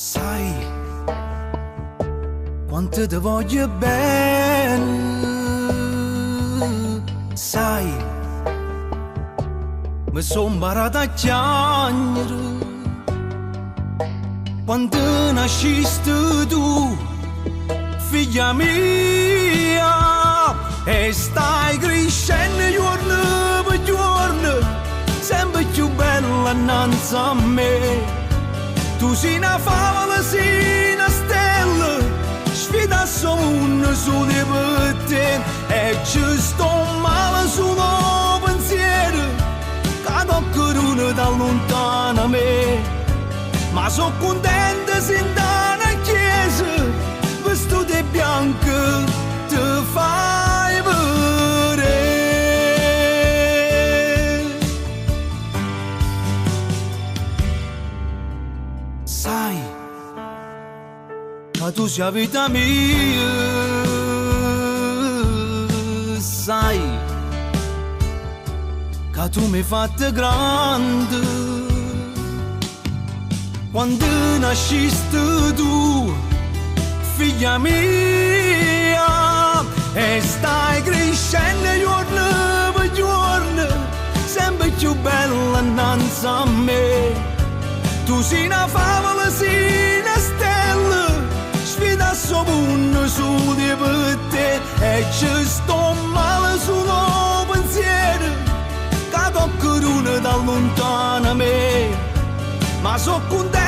Sai quanto ti voglio bene, sai, mi son imparato a piangere quando nasciste tu, figlia mia, e stai crescendo giorno per giorno, sempre più bella innanzi a me. Tu sei una favola, sei una stella, sfida solo su di per te, e ci sto male sullo pensiero, che qualcuno da lontano a me, ma sono contenta se andare in chiesa, vestito di bianco, ti fai vedere. Sai che tu sei vita mia, sai che tu mi hai fatto grande quando nasciste tu, figlia mia, e stai crescendo giorno per giorno, sempre più bella innanzi a me. Tu sei una favola, sei una stella, sfida sopra su di per te, e ci sto male sullo pensiero, che qualcuno da lontano a me, ma sono contento